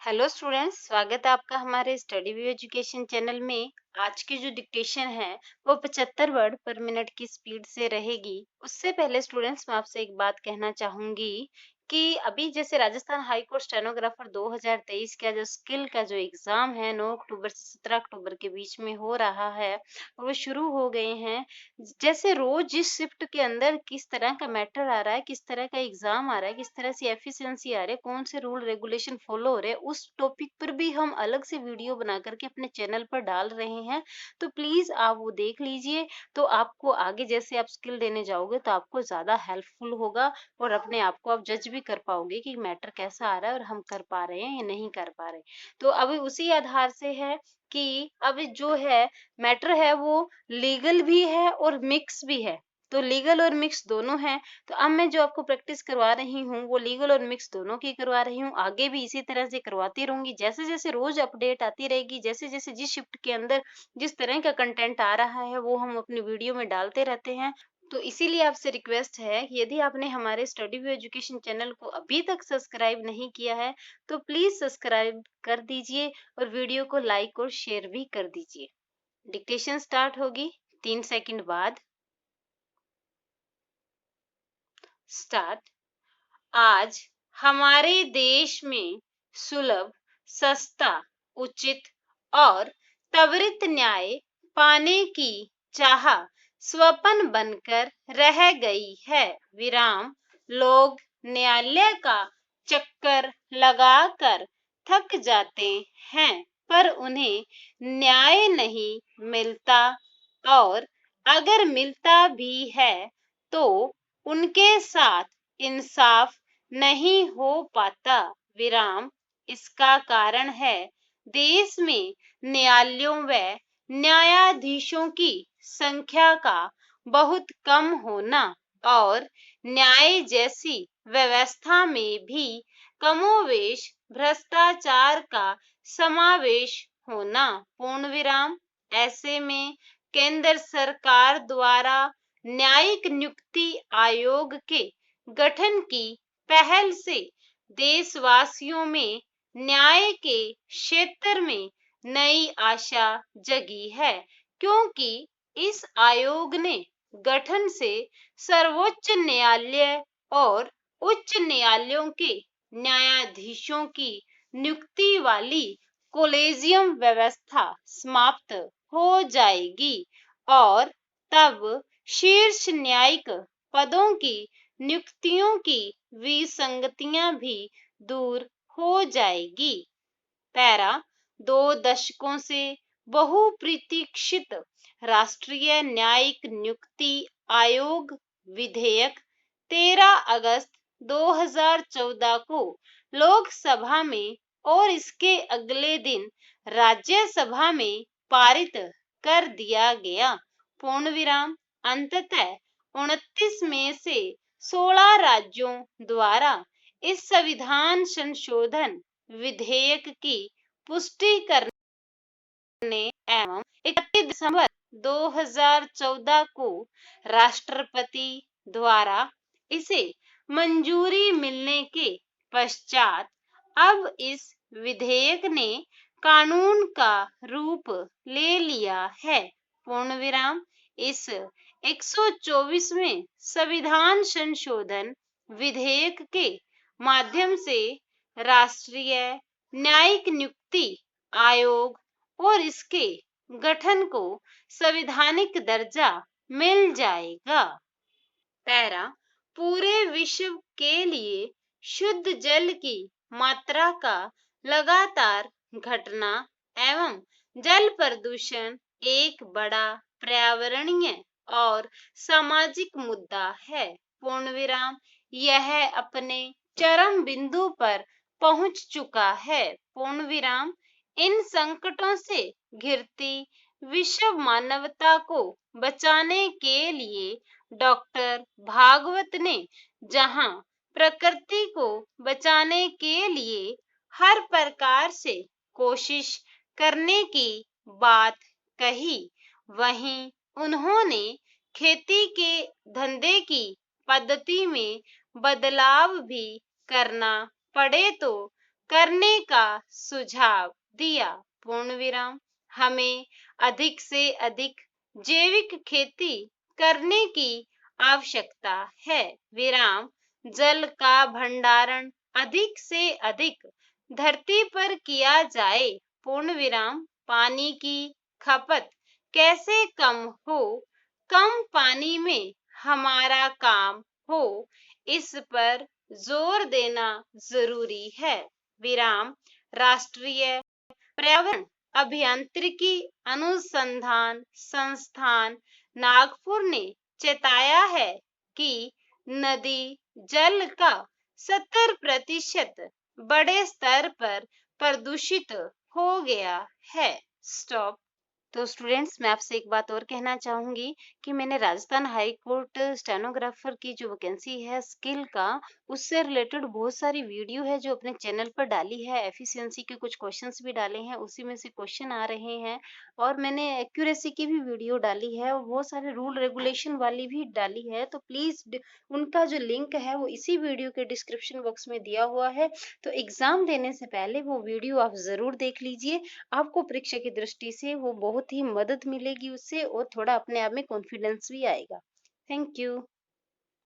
Hello students, स्वागत है आपका हमारे स्टडी व्यू एजुकेशन चैनल में। आज की जो डिक्टेशन है वो 75 वर्ड पर मिनट की स्पीड से रहेगी। उससे पहले स्टूडेंट्स मैं आपसे एक बात कहना चाहूंगी कि अभी जैसे राजस्थान हाई कोर्ट स्टेनोग्राफर 2023 का जो स्किल का जो एग्जाम है 9 अक्टूबर से 17 अक्टूबर के बीच में हो रहा है, वो शुरू हो गए हैं। जैसे रोज जिस शिफ्ट के अंदर किस तरह का मैटर आ रहा है, किस तरह का एग्जाम आ रहा है, किस तरह से एफिशिएंसी आ रही है, कौन से रूल रेगुलेशन फॉलो हो रहे हैं, उस टॉपिक पर भी हम अलग से वीडियो बना करके अपने चैनल पर डाल रहे हैं। तो प्लीज आप वो देख लीजिए। तो आपको आगे जैसे आप स्किल देने जाओगे तो आपको ज्यादा हेल्पफुल होगा और अपने आप को आप जज भी कर पाओगे कि मैटर कैसा आ रहा है और हम कर पा रहे हैं या नहीं कर पा रहे। तो अभी उसी आधार से है कि अब जो है मैटर है वो लीगल भी है और मिक्स भी है। तो लीगल और मिक्स दोनों है। तो अब मैं जो आपको प्रैक्टिस करवा रही हूँ वो लीगल और मिक्स दोनों की करवा रही हूँ। आगे भी इसी तरह से करवाती रहूंगी। जैसे जैसे रोज अपडेट आती रहेगी, जैसे जैसे जिस शिफ्ट के अंदर जिस तरह का कंटेंट आ रहा है वो हम अपनी वीडियो में डालते रहते हैं। तो इसीलिए आपसे रिक्वेस्ट है कि यदि आपने हमारे स्टडी व्यू एजुकेशन चैनल को अभी तक सब्सक्राइब नहीं किया है तो प्लीज सब्सक्राइब कर दीजिए और वीडियो को लाइक और शेयर भी कर दीजिए। डिक्टेशन स्टार्ट होगी 3 सेकंड बाद। स्टार्ट। आज हमारे देश में सुलभ, सस्ता, उचित और त्वरित न्याय पाने की चाह स्वप्न बनकर रह गई है। विराम। लोग न्यायालय का चक्कर लगाकर थक जाते हैं पर उन्हें न्याय नहीं मिलता और अगर मिलता भी है तो उनके साथ इंसाफ नहीं हो पाता। विराम। इसका कारण है देश में न्यायालयों व न्यायाधीशों की संख्या का बहुत कम होना और न्याय जैसी व्यवस्था में भी कमोवेश भ्रष्टाचार का समावेश होना। पूर्ण विराम। ऐसे में केंद्र सरकार द्वारा न्यायिक नियुक्ति आयोग के गठन की पहल से देशवासियों में न्याय के क्षेत्र में नई आशा जगी है, क्योंकि इस आयोग ने गठन से सर्वोच्च न्यायालय और उच्च न्यायालयों के न्यायाधीशों की नियुक्ति वाली कोलेजियम व्यवस्था समाप्त हो जाएगी और तब शीर्ष न्यायिक पदों की नियुक्तियों की विसंगतियां भी दूर हो जाएगी। पैरा। 2 दशकों से बहुप्रतीक्षित राष्ट्रीय न्यायिक नियुक्ति आयोग विधेयक 13 अगस्त 2014 को लोकसभा में और इसके अगले दिन राज्यसभा में पारित कर दिया गया। पूर्ण विराम। अंततः 29 में से 16 राज्यों द्वारा इस संविधान संशोधन विधेयक की पुष्टि करने एवं 31 दिसंबर 2014 को राष्ट्रपति द्वारा इसे मंजूरी मिलने के पश्चात अब इस विधेयक ने कानून का रूप ले लिया है। पूर्ण विराम। इस 124वें संविधान संशोधन विधेयक के माध्यम से राष्ट्रीय न्यायिक नियुक्ति आयोग और इसके गठन को संवैधानिक दर्जा मिल जाएगा। पैरा। पूरे विश्व के लिए शुद्ध जल की मात्रा का लगातार घटना एवं जल प्रदूषण एक बड़ा पर्यावरणीय और सामाजिक मुद्दा है। पूर्ण विराम। यह अपने चरम बिंदु पर पहुंच चुका है। पूर्ण विराम। इन संकटों से घिरती विश्व मानवता को बचाने के लिए डॉक्टर भागवत ने जहां प्रकृति को बचाने के लिए हर प्रकार से कोशिश करने की बात कही, वहीं उन्होंने खेती के धंधे की पद्धति में बदलाव भी करना पड़े तो करने का सुझाव दिया। पूर्ण विराम। हमें अधिक से अधिक जैविक खेती करने की आवश्यकता है। विराम। जल का भंडारण अधिक से अधिक धरती पर किया जाए। पूर्ण विराम। पानी की खपत कैसे कम हो, कम पानी में हमारा काम हो, इस पर जोर देना जरूरी है। विराम। राष्ट्रीय पर्यावरण अभियांत्रिकी अनुसंधान संस्थान नागपुर ने चेताया है कि नदी जल का 70% बड़े स्तर पर प्रदूषित हो गया है। स्टॉप। तो स्टूडेंट्स, मैं आपसे एक बात और कहना चाहूंगी कि मैंने राजस्थान हाई कोर्ट स्टेनोग्राफर की जो वैकेंसी है स्किल का, उससे रिलेटेड बहुत सारी वीडियो है जो अपने चैनल पर डाली है। एफिशिएंसी के कुछ क्वेश्चंस भी डाले हैं, उसी में से क्वेश्चन आ रहे हैं। और मैंने एक्यूरेसी की भी वीडियो डाली है और बहुत सारे रूल रेगुलेशन वाली भी डाली है। तो प्लीज उनका जो लिंक है वो इसी वीडियो के डिस्क्रिप्शन बॉक्स में दिया हुआ है। तो एग्जाम देने से पहले वो वीडियो आप जरूर देख लीजिए। आपको परीक्षा की दृष्टि से वो बहुत ही मदद मिलेगी उससे, और थोड़ा अपने आप में कॉन्फिडेंस भी आएगा। Thank you.